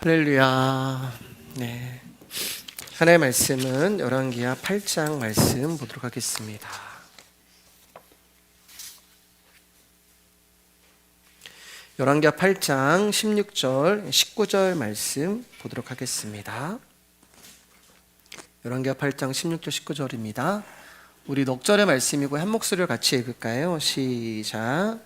할렐루야. 네. 하나님의 말씀은 열왕기하 8장 말씀 보도록 하겠습니다. 열왕기하 8장 16절, 19절 말씀 보도록 하겠습니다. 열왕기하 8장 16절, 19절입니다. 우리 넉절의 말씀이고 한 목소리로 같이 읽을까요? 시작.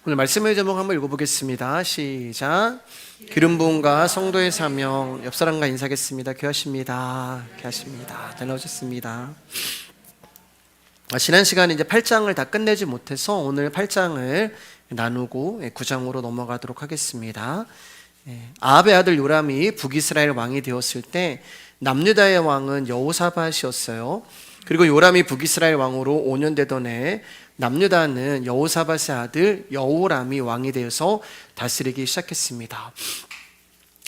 오늘 말씀의 제목 한번 읽어보겠습니다. 시작. 기름 부음과 성도의 사명. 옆 사람과 인사하겠습니다. 귀하십니다. 귀하십니다. 잘 나오셨습니다. 지난 시간에 이제 8장을 다 끝내지 못해서 오늘 8장을 나누고 9장으로 넘어가도록 하겠습니다. 아합의 아들 요람이 북이스라엘 왕이 되었을 때 남유다의 왕은 여호사밧이었어요. 그리고 요람이 북이스라엘 왕으로 5년 되던 해에 남유다는 여호사밧의 아들 여호람이 왕이 되어서 다스리기 시작했습니다.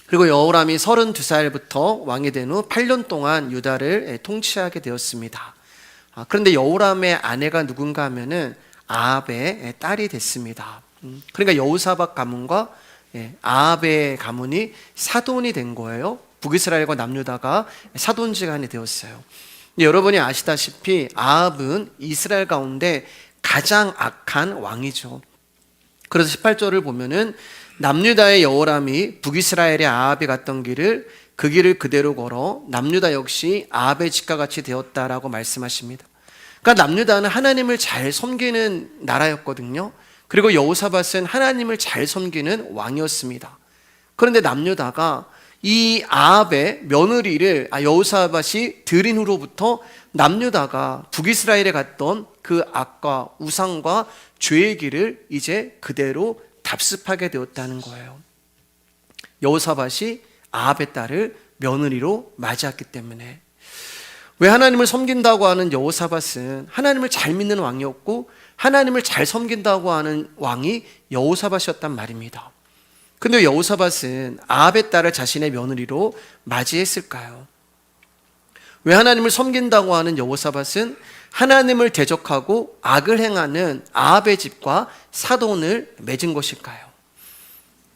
그리고 여호람이 32살부터 왕이 된 후 8년 동안 유다를 통치하게 되었습니다. 그런데 여호람의 아내가 누군가 하면은 아합의 딸이 됐습니다. 그러니까 여호사밧 가문과 아합의 가문이 사돈이 된 거예요. 북이스라엘과 남유다가 사돈지간이 되었어요. 여러분이 아시다시피 아합은 이스라엘 가운데 가장 악한 왕이죠. 그래서 18절을 보면은 남유다의 여호람이 북이스라엘의 아합이 갔던 길을 그 길을 그대로 걸어 남유다 역시 아합의 집과 같이 되었다라고 말씀하십니다. 그러니까 남유다는 하나님을 잘 섬기는 나라였거든요. 그리고 여호사밧은 하나님을 잘 섬기는 왕이었습니다. 그런데 남유다가 이 아합의 며느리를 여호사밧이 들인 후로부터 남유다가 북이스라엘에 갔던 그 악과 우상과 죄의 길을 이제 그대로 답습하게 되었다는 거예요. 여호사밧이 아합의 딸을 며느리로 맞이했기 때문에. 왜 하나님을 섬긴다고 하는 여호사밧은 하나님을 잘 믿는 왕이었고 하나님을 잘 섬긴다고 하는 왕이 여호사밧이었단 말입니다. 근데 여호사밧은 아합의 딸을 자신의 며느리로 맞이했을까요? 왜 하나님을 섬긴다고 하는 여호사밧은 하나님을 대적하고 악을 행하는 아합의 집과 사돈을 맺은 것일까요?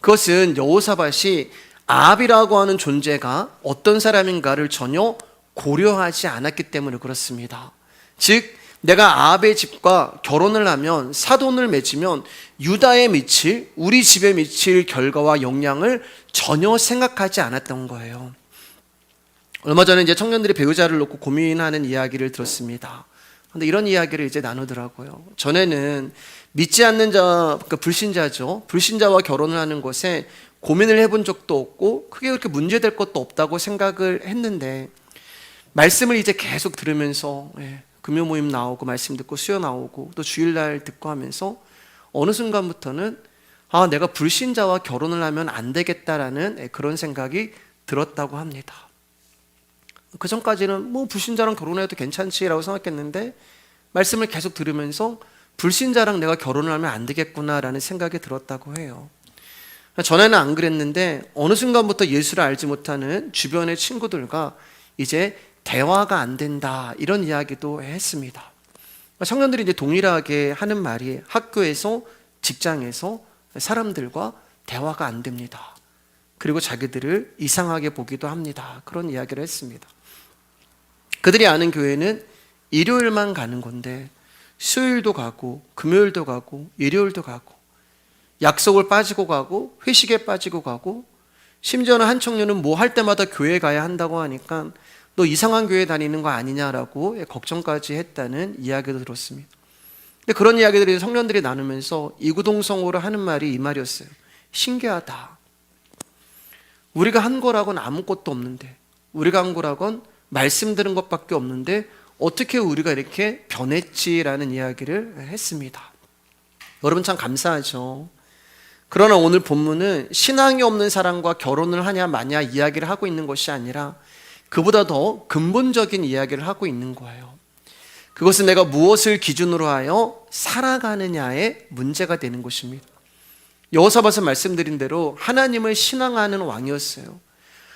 그것은 여호사밧이 아합이라고 하는 존재가 어떤 사람인가를 전혀 고려하지 않았기 때문에 그렇습니다. 즉 내가 아합의 집과 결혼을 하면 사돈을 맺으면 유다에 미칠, 우리 집에 미칠 결과와 영향을 전혀 생각하지 않았던 거예요. 얼마 전에 이제 청년들이 배우자를 놓고 고민하는 이야기를 들었습니다. 근데 이런 이야기를 이제 나누더라고요. 전에는 믿지 않는 자, 그러니까 불신자죠. 불신자와 결혼을 하는 것에 고민을 해본 적도 없고 크게 그렇게 문제될 것도 없다고 생각을 했는데 말씀을 이제 계속 들으면서 금요 모임 나오고 말씀 듣고 수요 나오고 또 주일날 듣고 하면서 어느 순간부터는 내가 불신자와 결혼을 하면 안 되겠다라는 그런 생각이 들었다고 합니다. 그 전까지는 뭐 불신자랑 결혼해도 괜찮지라고 생각했는데 말씀을 계속 들으면서 불신자랑 내가 결혼을 하면 안 되겠구나라는 생각이 들었다고 해요. 전에는 안 그랬는데 어느 순간부터 예수를 알지 못하는 주변의 친구들과 이제 대화가 안 된다 이런 이야기도 했습니다. 청년들이 이제 동일하게 하는 말이 학교에서 직장에서 사람들과 대화가 안 됩니다. 그리고 자기들을 이상하게 보기도 합니다. 그런 이야기를 했습니다. 그들이 아는 교회는 일요일만 가는 건데 수요일도 가고 금요일도 가고 일요일도 가고 약속을 빠지고 가고 회식에 빠지고 가고 심지어는 한 청년은 뭐 할 때마다 교회 가야 한다고 하니까 너 이상한 교회 다니는 거 아니냐라고 걱정까지 했다는 이야기도 들었습니다. 근데 그런 이야기들이 청년들이 나누면서 이구동성으로 하는 말이 이 말이었어요. 신기하다. 우리가 한 거라고는 아무것도 없는데, 우리가 한 거라고는 말씀 들은 것밖에 없는데 어떻게 우리가 이렇게 변했지라는 이야기를 했습니다. 여러분 참 감사하죠. 그러나 오늘 본문은 신앙이 없는 사람과 결혼을 하냐 마냐 이야기를 하고 있는 것이 아니라 그보다 더 근본적인 이야기를 하고 있는 거예요. 그것은 내가 무엇을 기준으로 하여 살아가느냐의 문제가 되는 것입니다. 여호사밧은 말씀드린 대로 하나님을 신앙하는 왕이었어요.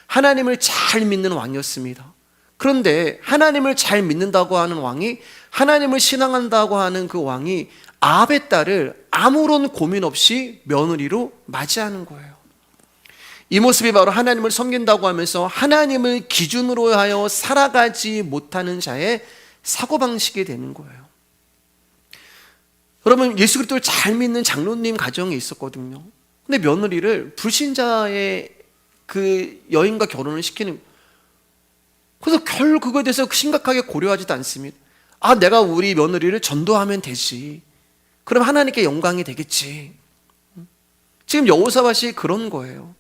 하나님을 잘 믿는 왕이었습니다. 그런데 하나님을 잘 믿는다고 하는 왕이, 하나님을 신앙한다고 하는 그 왕이 아합의 딸을 아무런 고민 없이 며느리로 맞이하는 거예요. 이 모습이 바로 하나님을 섬긴다고 하면서 하나님을 기준으로 하여 살아가지 못하는 자의 사고방식이 되는 거예요. 여러분, 예수 그리스도를 잘 믿는 장로님 가정에 있었거든요. 근데 며느리를 불신자의 그 여인과 결혼을 시키는, 그래서 결 그거에 대해서 심각하게 고려하지도 않습니다. 내가 우리 며느리를 전도하면 되지, 그럼 하나님께 영광이 되겠지. 지금 여호사밧이 그런 거예요.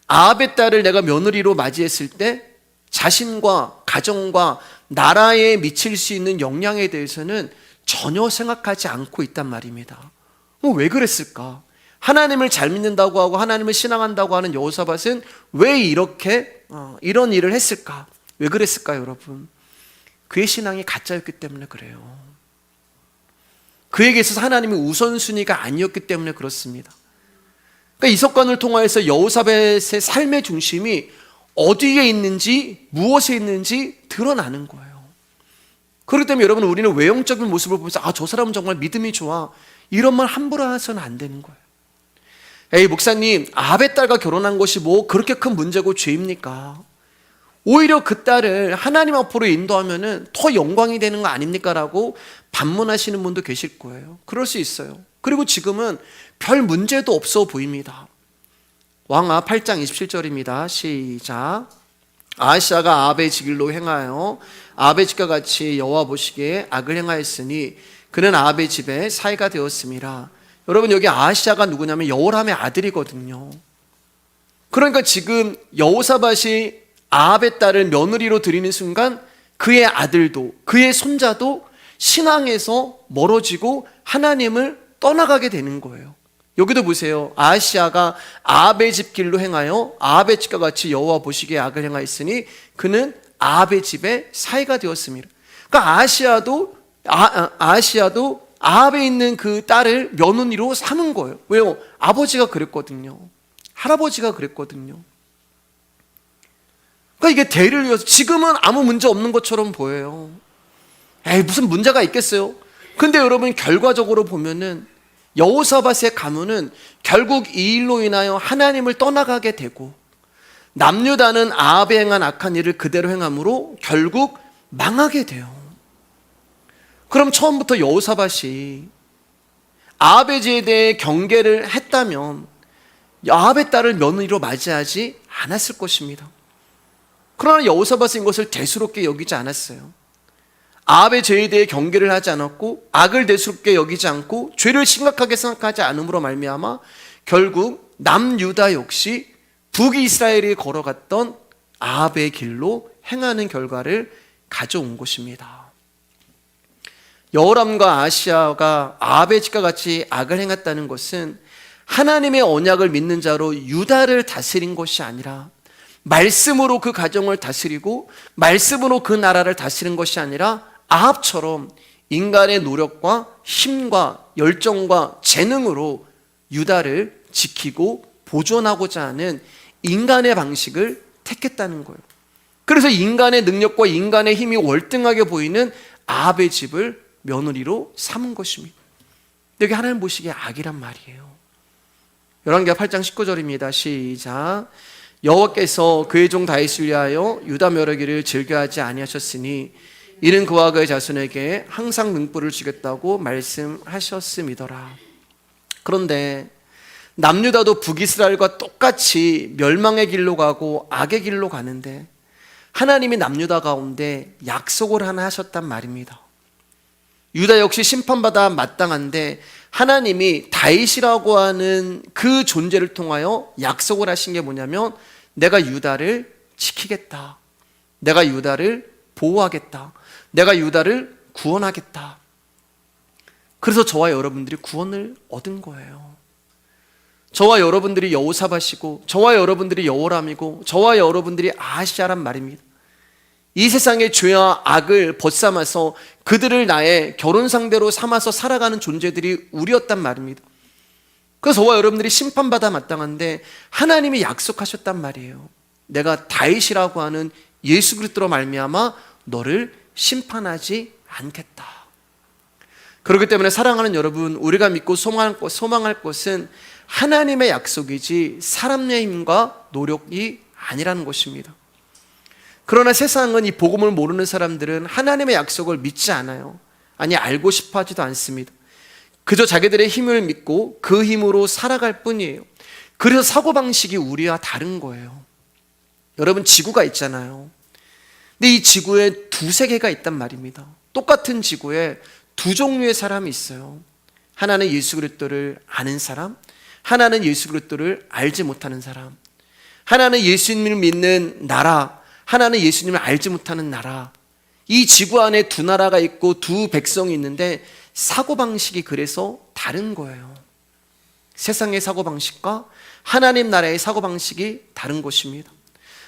아합의 딸을 내가 며느리로 맞이했을 때 자신과 가정과 나라에 미칠 수 있는 영향에 대해서는 전혀 생각하지 않고 있단 말입니다. 왜 그랬을까? 하나님을 잘 믿는다고 하고 하나님을 신앙한다고 하는 여호사밧은 왜 이렇게 이런 일을 했을까? 왜 그랬을까요, 여러분? 그의 신앙이 가짜였기 때문에 그래요. 그에게 있어서 하나님의 우선순위가 아니었기 때문에 그렇습니다. 그러니까 이 사건을 통하여서 여호사밧의 삶의 중심이 어디에 있는지, 무엇에 있는지 드러나는 거예요. 그렇기 때문에 여러분, 우리는 외형적인 모습을 보면서 저 사람은 정말 믿음이 좋아, 이런 말 함부로 해서는 안 되는 거예요. 에이 목사님, 아합의 딸과 결혼한 것이 뭐 그렇게 큰 문제고 죄입니까? 오히려 그 딸을 하나님 앞으로 인도하면은 더 영광이 되는 거 아닙니까? 라고 반문하시는 분도 계실 거예요. 그럴 수 있어요. 그리고 지금은 별 문제도 없어 보입니다. 왕하 8장 27절입니다. 시작. 아하시아가 아합의 길로 행하여 아합의 집과 같이 여호와 보시기에 악을 행하였으니 그는 아합의 집에 사이가 되었습니다. 여러분, 여기 아하시아가 누구냐면 여호람의 아들이거든요. 그러니까 지금 여호사밧이 아합의 딸을 며느리로 드리는 순간 그의 아들도 그의 손자도 신앙에서 멀어지고 하나님을 떠나가게 되는 거예요. 여기도 보세요. 아하시아가 아합의 집 길로 행하여 아합의 집과 같이 여호와 보시기에 악을 행하였으니 그는 아합의 집에 사이가 되었습니다. 그러니까 아하시아도 아합에 있는 그 딸을 며느리로 삼은 거예요. 왜요? 아버지가 그랬거든요. 할아버지가 그랬거든요. 그러니까 이게 대를 이어서 지금은 아무 문제 없는 것처럼 보여요. 무슨 문제가 있겠어요? 근데 여러분, 결과적으로 보면은 여호사밧의 가문은 결국 이 일로 인하여 하나님을 떠나가게 되고 남유다는 아합이 행한 악한 일을 그대로 행함으로 결국 망하게 돼요. 그럼 처음부터 여호사밧이 아합의 죄에 대해 경계를 했다면 아합의 딸을 며느리로 맞이하지 않았을 것입니다. 그러나 여호사밧은 이것을 대수롭게 여기지 않았어요. 아합의 죄에 대해 경계를 하지 않았고 악을 대수롭게 여기지 않고 죄를 심각하게 생각하지 않음으로 말미암아 결국 남유다 역시 북이스라엘이 걸어갔던 아합의 길로 행하는 결과를 가져온 것입니다. 여호람과 아하시아가 아합의 집과 같이 악을 행했다는 것은 하나님의 언약을 믿는 자로 유다를 다스린 것이 아니라 말씀으로 그 가정을 다스리고 말씀으로 그 나라를 다스린 것이 아니라 아합처럼 인간의 노력과 힘과 열정과 재능으로 유다를 지키고 보존하고자 하는 인간의 방식을 택했다는 거예요. 그래서 인간의 능력과 인간의 힘이 월등하게 보이는 아합의 집을 며느리로 삼은 것입니다. 여기 하나님 보시기에 악이란 말이에요. 열왕기하 8장 19절입니다. 시작. 여호와께서 그의 종 다윗을 위하여 유다 멸하기를 즐겨하지 아니하셨으니 이는 그와 그의 자손에게 항상 능불을 주겠다고 말씀하셨음이더라. 그런데 남유다도 북이스라엘과 똑같이 멸망의 길로 가고 악의 길로 가는데 하나님이 남유다 가운데 약속을 하나 하셨단 말입니다. 유다 역시 심판받아 마땅한데 하나님이 다윗이라고 하는 그 존재를 통하여 약속을 하신 게 뭐냐면 내가 유다를 지키겠다. 내가 유다를 보호하겠다. 내가 유다를 구원하겠다. 그래서 저와 여러분들이 구원을 얻은 거예요. 저와 여러분들이 여호사밧이고 저와 여러분들이 여호람이고 저와 여러분들이 아하시아란 말입니다. 이 세상의 죄와 악을 벗삼아서 그들을 나의 결혼 상대로 삼아서 살아가는 존재들이 우리였단 말입니다. 그래서 저와 여러분들이 심판받아 마땅한데 하나님이 약속하셨단 말이에요. 내가 다윗이라고 하는 예수 그리스도로 말미암아 너를 심판하지 않겠다. 그렇기 때문에 사랑하는 여러분, 우리가 믿고 소망할 것은 하나님의 약속이지 사람의 힘과 노력이 아니라는 것입니다. 그러나 세상은 이 복음을 모르는 사람들은 하나님의 약속을 믿지 않아요. 아니, 알고 싶어 하지도 않습니다. 그저 자기들의 힘을 믿고 그 힘으로 살아갈 뿐이에요. 그래서 사고방식이 우리와 다른 거예요. 여러분, 지구가 있잖아요. 근데 이 지구에 두세 개가 있단 말입니다. 똑같은 지구에 두 종류의 사람이 있어요. 하나는 예수 그리스도를 아는 사람, 하나는 예수 그리스도를 알지 못하는 사람. 하나는 예수님을 믿는 나라, 하나는 예수님을 알지 못하는 나라. 이 지구 안에 두 나라가 있고 두 백성이 있는데 사고방식이 그래서 다른 거예요. 세상의 사고방식과 하나님 나라의 사고방식이 다른 것입니다.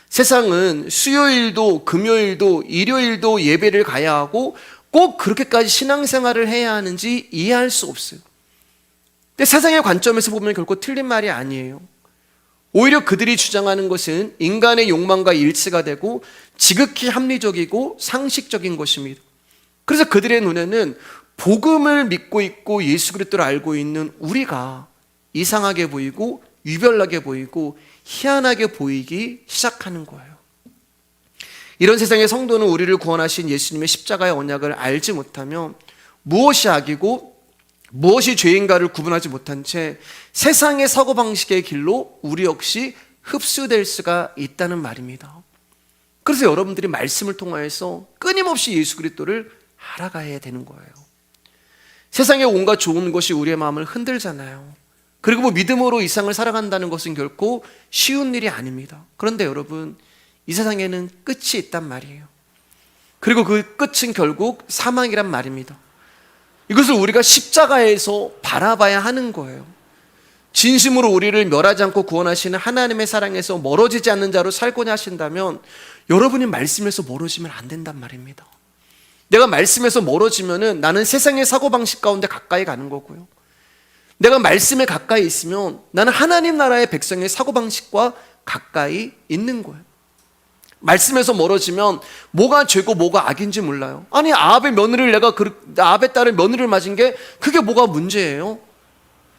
세상은 수요일도 금요일도 일요일도 예배를 가야 하고 꼭 그렇게까지 신앙생활을 해야 하는지 이해할 수 없어요. 근데 세상의 관점에서 보면 결코 틀린 말이 아니에요. 오히려 그들이 주장하는 것은 인간의 욕망과 일치가 되고 지극히 합리적이고 상식적인 것입니다. 그래서 그들의 눈에는 복음을 믿고 있고 예수 그리스도를 알고 있는 우리가 이상하게 보이고 유별나게 보이고 희한하게 보이기 시작하는 거예요. 이런 세상의 성도는 우리를 구원하신 예수님의 십자가의 언약을 알지 못하며 무엇이 악이고 무엇이 죄인가를 구분하지 못한 채 세상의 사고방식의 길로 우리 역시 흡수될 수가 있다는 말입니다. 그래서 여러분들이 말씀을 통하여서 끊임없이 예수 그리스도를 알아가야 되는 거예요. 세상의 온갖 좋은 것이 우리의 마음을 흔들잖아요. 그리고 믿음으로 이 세상을 살아간다는 것은 결코 쉬운 일이 아닙니다. 그런데 여러분, 이 세상에는 끝이 있단 말이에요. 그리고 그 끝은 결국 사망이란 말입니다. 이것을 우리가 십자가에서 바라봐야 하는 거예요. 진심으로 우리를 멸하지 않고 구원하시는 하나님의 사랑에서 멀어지지 않는 자로 살고자 하신다면 여러분이 말씀에서 멀어지면 안 된단 말입니다. 내가 말씀에서 멀어지면은 나는 세상의 사고방식 가운데 가까이 가는 거고요. 내가 말씀에 가까이 있으면 나는 하나님 나라의 백성의 사고방식과 가까이 있는 거예요. 말씀에서 멀어지면 뭐가 죄고 뭐가 악인지 몰라요. 아니, 아합의 딸을 며느리를 맞은 게 그게 뭐가 문제예요?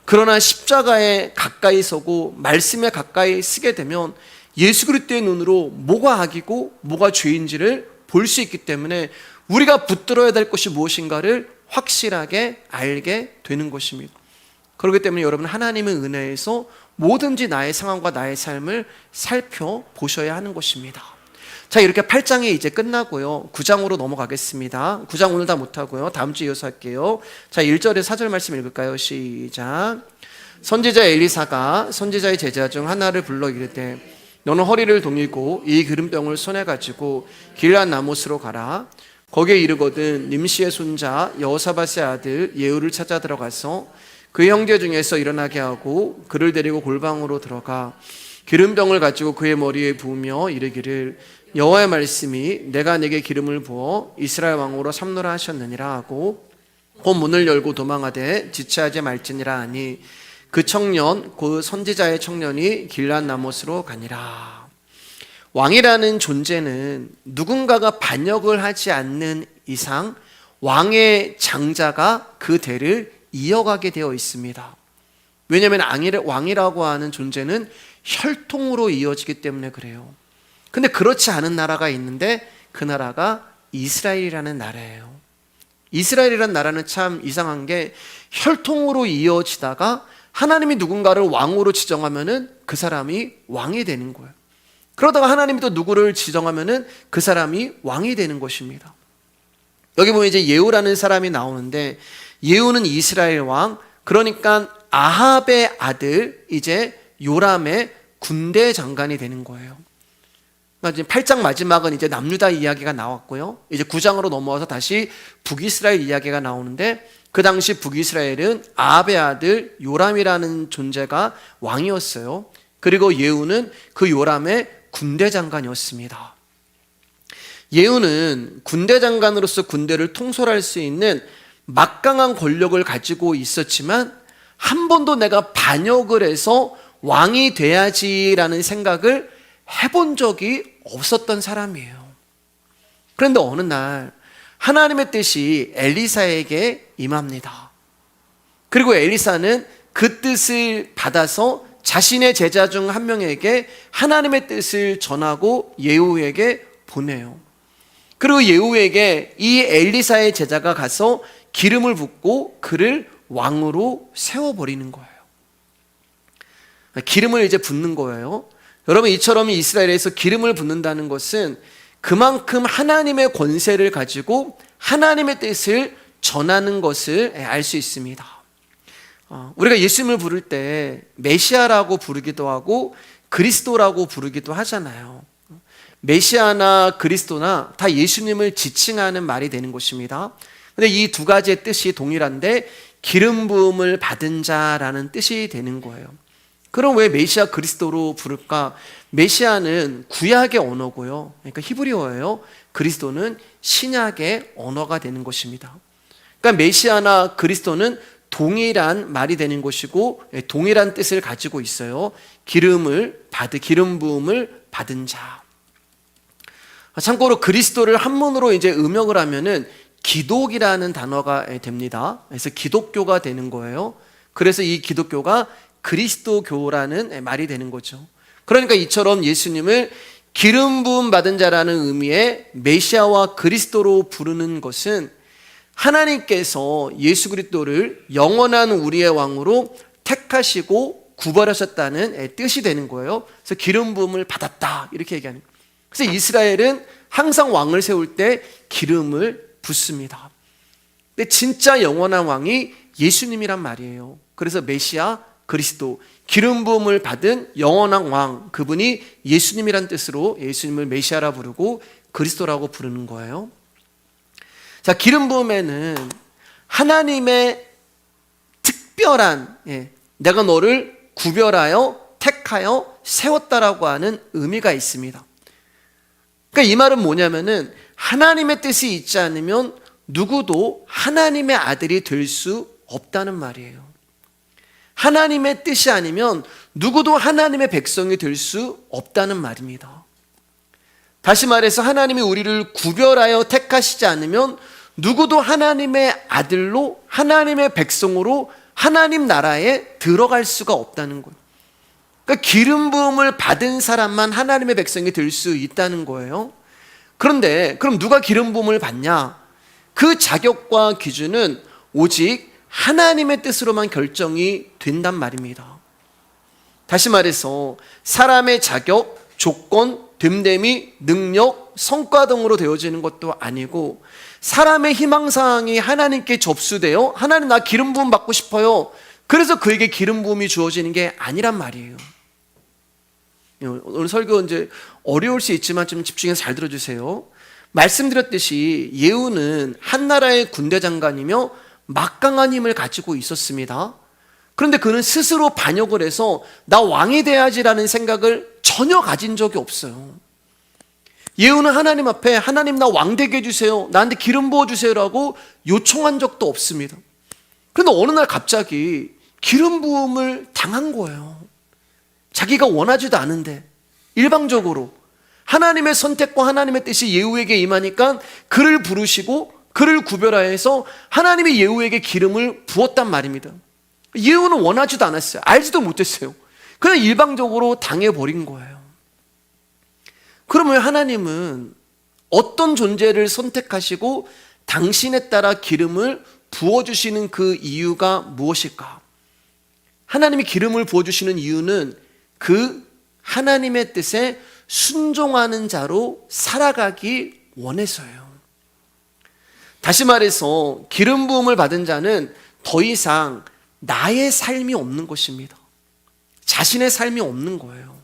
그러나 십자가에 가까이 서고 말씀에 가까이 쓰게 되면 예수 그리스도의 눈으로 뭐가 악이고 뭐가 죄인지를 볼 수 있기 때문에 우리가 붙들어야 될 것이 무엇인가를 확실하게 알게 되는 것입니다. 그렇기 때문에 여러분, 하나님의 은혜에서 뭐든지 나의 상황과 나의 삶을 살펴보셔야 하는 것입니다. 자, 이렇게 8장이 이제 끝나고요. 9장으로 넘어가겠습니다. 9장 오늘 다 못하고요. 다음 주에 이어서 할게요. 자, 1절에 4절 말씀 읽을까요? 시작. 선지자 엘리사가 선지자의 제자 중 하나를 불러 이르되 너는 허리를 동이고 이 기름병을 손에 가지고 길앗 나못으로 가라. 거기에 이르거든 nim시의 손자 여호사밧의 아들 예후를 찾아 들어가서 그 형제 중에서 일어나게 하고 그를 데리고 골방으로 들어가 기름병을 가지고 그의 머리에 부으며 이르기를 여호와의 말씀이 내가 내게 기름을 부어 이스라엘 왕으로 삼노라 하셨느니라 하고 곧 문을 열고 도망하되 지체하지 말지니라 하니 그 청년 그 선지자의 청년이 길앗 나못으로 가니라. 왕이라는 존재는 누군가가 반역을 하지 않는 이상 왕의 장자가 그 대를 이어가게 되어 있습니다. 왜냐하면 왕이라고 하는 존재는 혈통으로 이어지기 때문에 그래요. 근데 그렇지 않은 나라가 있는데 그 나라가 이스라엘이라는 나라예요. 이스라엘이라는 나라는 참 이상한 게 혈통으로 이어지다가 하나님이 누군가를 왕으로 지정하면은 그 사람이 왕이 되는 거예요. 그러다가 하나님이 또 누구를 지정하면은 그 사람이 왕이 되는 것입니다. 여기 보면 이제 예후라는 사람이 나오는데 예후는 이스라엘 왕, 그러니까 아합의 아들 이제 요람의 군대 장관이 되는 거예요. 이제 8장 마지막은 이제 남유다 이야기가 나왔고요. 이제 9장으로 넘어와서 다시 북이스라엘 이야기가 나오는데, 그 당시 북이스라엘은 아합의 아들 요람이라는 존재가 왕이었어요. 그리고 예후는 그 요람의 군대 장관이었습니다. 예후는 군대 장관으로서 군대를 통솔할 수 있는 막강한 권력을 가지고 있었지만, 한 번도 내가 반역을 해서 왕이 돼야지라는 생각을 해본 적이 없었던 사람이에요. 그런데 어느 날 하나님의 뜻이 엘리사에게 임합니다. 그리고 엘리사는 그 뜻을 받아서 자신의 제자 중 한 명에게 하나님의 뜻을 전하고 예후에게 보내요. 그리고 예후에게 이 엘리사의 제자가 가서 기름을 붓고 그를 왕으로 세워버리는 거예요. 기름을 이제 붓는 거예요. 여러분, 이처럼 이스라엘에서 기름을 붓는다는 것은 그만큼 하나님의 권세를 가지고 하나님의 뜻을 전하는 것을 알 수 있습니다. 우리가 예수님을 부를 때 메시아라고 부르기도 하고 그리스도라고 부르기도 하잖아요. 메시아나 그리스도나 다 예수님을 지칭하는 말이 되는 것입니다. 근데 이 두 가지의 뜻이 동일한데 기름 부음을 받은 자라는 뜻이 되는 거예요. 그럼 왜 메시아 그리스도로 부를까? 메시아는 구약의 언어고요. 그러니까 히브리어예요. 그리스도는 신약의 언어가 되는 것입니다. 그러니까 메시아나 그리스도는 동일한 말이 되는 것이고 동일한 뜻을 가지고 있어요. 기름 부음을 받은 자. 참고로 그리스도를 한문으로 이제 음역을 하면은 기독이라는 단어가 됩니다. 그래서 기독교가 되는 거예요. 그래서 이 기독교가 그리스도교라는 말이 되는 거죠. 그러니까 이처럼 예수님을 기름 부음 받은 자라는 의미의 메시아와 그리스도로 부르는 것은 하나님께서 예수 그리스도를 영원한 우리의 왕으로 택하시고 구별하셨다는 뜻이 되는 거예요. 그래서 기름 부음을 받았다 이렇게 얘기하는 거예요. 그래서 이스라엘은 항상 왕을 세울 때 기름을 붓습니다. 근데 진짜 영원한 왕이 예수님이란 말이에요. 그래서 메시아 그리스도, 기름 부음을 받은 영원한 왕, 그분이 예수님이란 뜻으로 예수님을 메시아라 부르고 그리스도라고 부르는 거예요. 자, 기름 부음에는 하나님의 특별한, 내가 너를 구별하여 택하여 세웠다라고 하는 의미가 있습니다. 그러니까 이 말은 뭐냐면은 하나님의 뜻이 있지 않으면 누구도 하나님의 아들이 될 수 없다는 말이에요. 하나님의 뜻이 아니면 누구도 하나님의 백성이 될 수 없다는 말입니다. 다시 말해서 하나님이 우리를 구별하여 택하시지 않으면 누구도 하나님의 아들로 하나님의 백성으로 하나님 나라에 들어갈 수가 없다는 거예요. 그러니까 기름 부음을 받은 사람만 하나님의 백성이 될 수 있다는 거예요. 그런데 그럼 누가 기름 부음을 받냐? 그 자격과 기준은 오직 하나님의 뜻으로만 결정이 된단 말입니다. 다시 말해서 사람의 자격, 조건, 됨됨이, 능력, 성과 등으로 되어지는 것도 아니고 사람의 희망사항이 하나님께 접수되어 하나님 나 기름 부음 받고 싶어요. 그래서 그에게 기름 부음이 주어지는 게 아니란 말이에요. 오늘 설교 이제 어려울 수 있지만 좀 집중해서 잘 들어주세요. 말씀드렸듯이 예후는 한 나라의 군대 장관이며 막강한 힘을 가지고 있었습니다. 그런데 그는 스스로 반역을 해서 나 왕이 돼야지라는 생각을 전혀 가진 적이 없어요. 예후는 하나님 앞에 하나님 나 왕 되게 해주세요, 나한테 기름 부어주세요라고 요청한 적도 없습니다. 그런데 어느 날 갑자기 기름 부음을 당한 거예요. 자기가 원하지도 않은데 일방적으로 하나님의 선택과 하나님의 뜻이 예후에게 임하니까 그를 부르시고 그를 구별하여서 하나님이 예후에게 기름을 부었단 말입니다. 예후는 원하지도 않았어요. 알지도 못했어요. 그냥 일방적으로 당해버린 거예요. 그러면 하나님은 어떤 존재를 선택하시고 당신에 따라 기름을 부어주시는 그 이유가 무엇일까? 하나님이 기름을 부어주시는 이유는 그 하나님의 뜻에 순종하는 자로 살아가기 원해서요. 다시 말해서 기름 부음을 받은 자는 더 이상 나의 삶이 없는 것입니다. 자신의 삶이 없는 거예요.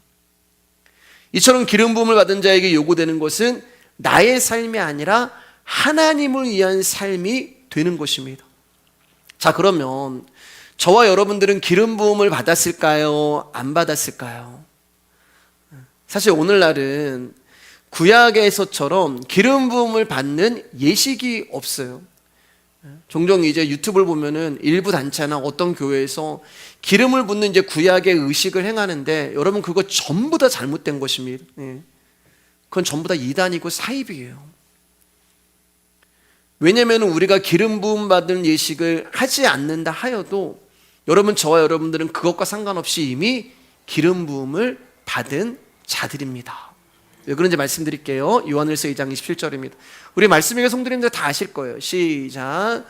이처럼 기름 부음을 받은 자에게 요구되는 것은 나의 삶이 아니라 하나님을 위한 삶이 되는 것입니다. 자, 그러면 저와 여러분들은 기름 부음을 받았을까요? 안 받았을까요? 사실 오늘날은 구약에서처럼 기름 부음을 받는 예식이 없어요. 종종 이제 유튜브를 보면은 일부 단체나 어떤 교회에서 기름을 붓는 이제 구약의 의식을 행하는데, 여러분 그거 전부 다 잘못된 것입니다. 그건 전부 다 이단이고 사입이에요. 왜냐하면 우리가 기름 부음 받은 예식을 하지 않는다 하여도 여러분, 저와 여러분들은 그것과 상관없이 이미 기름 부음을 받은 자들입니다. 왜 그런지 말씀드릴게요. 요한일서 2장 27절입니다. 우리 말씀 읽은 성도님들 다 아실 거예요. 시작.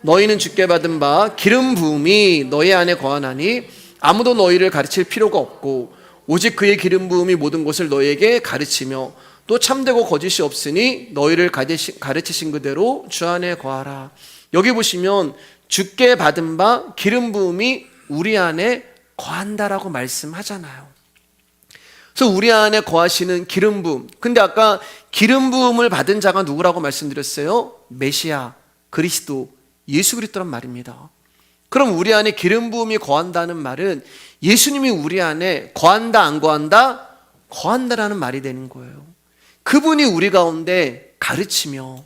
너희는 주께 받은 바 기름 부음이 너희 안에 거하나니 아무도 너희를 가르칠 필요가 없고 오직 그의 기름 부음이 모든 것을 너희에게 가르치며 또 참되고 거짓이 없으니 너희를 가르치신 그대로 주 안에 거하라. 여기 보시면 주께 받은 바 기름 부음이 우리 안에 거한다라고 말씀하잖아요. 그래서 우리 안에 거하시는 기름 부음. 근데 아까 기름 부음을 받은 자가 누구라고 말씀드렸어요? 메시아, 그리스도, 예수 그리스도란 말입니다. 그럼 우리 안에 기름 부음이 거한다는 말은 예수님이 우리 안에 거한다, 안 거한다? 거한다라는 말이 되는 거예요. 그분이 우리 가운데 가르치며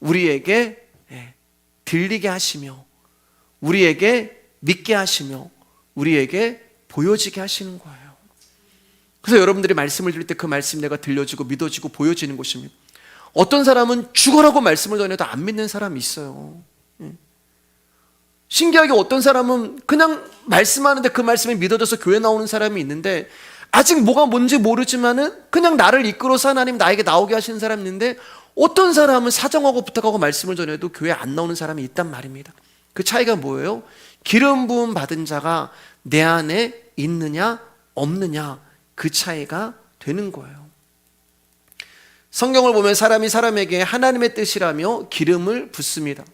우리에게 들리게 하시며 우리에게 믿게 하시며 우리에게 보여지게 하시는 거예요. 그래서 여러분들이 말씀을 들을 때 그 말씀이 내가 들려지고 믿어지고 보여지는 것입니다. 어떤 사람은 죽어라고 말씀을 전해도 안 믿는 사람이 있어요. 신기하게 어떤 사람은 그냥 말씀하는데 그 말씀이 믿어져서 교회 나오는 사람이 있는데, 아직 뭐가 뭔지 모르지만은 그냥 나를 이끌어서 하나님 나에게 나오게 하시는 사람이 있는데, 어떤 사람은 사정하고 부탁하고 말씀을 전해도 교회 안 나오는 사람이 있단 말입니다. 그 차이가 뭐예요? 기름 부음 받은 자가 내 안에 있느냐 없느냐, 그 차이가 되는 거예요. 성경을 보면 사람이 사람에게 하나님의 뜻이라며 기름을 붓습니다.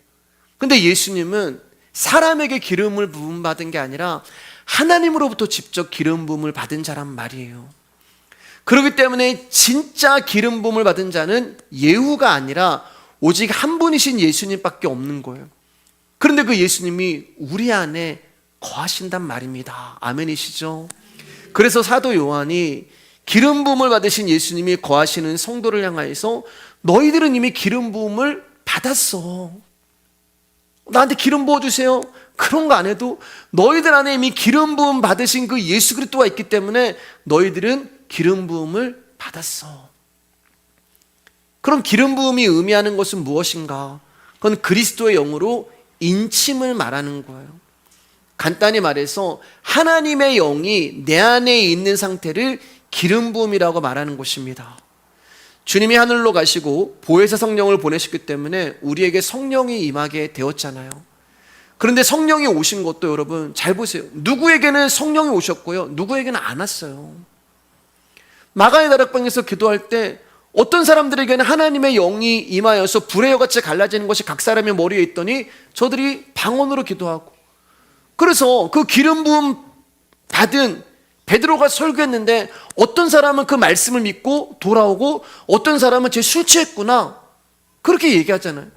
근데 예수님은 사람에게 기름을 부음 받은 게 아니라 하나님으로부터 직접 기름 부음을 받은 자란 말이에요. 그렇기 때문에 진짜 기름 부음을 받은 자는 예후가 아니라 오직 한 분이신 예수님밖에 없는 거예요. 그런데 그 예수님이 우리 안에 거하신단 말입니다. 아멘이시죠? 그래서 사도 요한이 기름 부음을 받으신 예수님이 거하시는 성도를 향하여서 너희들은 이미 기름 부음을 받았어. 나한테 기름 부어주세요. 그런 거 안 해도 너희들 안에 이미 기름 부음 받으신 그 예수 그리스도가 있기 때문에 너희들은 기름 부음을 받았어. 그럼 기름 부음이 의미하는 것은 무엇인가? 그건 그리스도의 영으로 인침을 말하는 거예요. 간단히 말해서 하나님의 영이 내 안에 있는 상태를 기름 부음이라고 말하는 것입니다. 주님이 하늘로 가시고 보혜사 성령을 보내셨기 때문에 우리에게 성령이 임하게 되었잖아요. 그런데 성령이 오신 것도 여러분 잘 보세요. 누구에게는 성령이 오셨고요, 누구에게는 안 왔어요. 마가의 다락방에서 기도할 때 어떤 사람들에게는 하나님의 영이 임하여서 불의 여같이 갈라지는 것이 각 사람의 머리에 있더니 저들이 방언으로 기도하고, 그래서 그 기름 부음 받은 베드로가 설교했는데 어떤 사람은 그 말씀을 믿고 돌아오고 어떤 사람은 쟤 술 취했구나 그렇게 얘기하잖아요.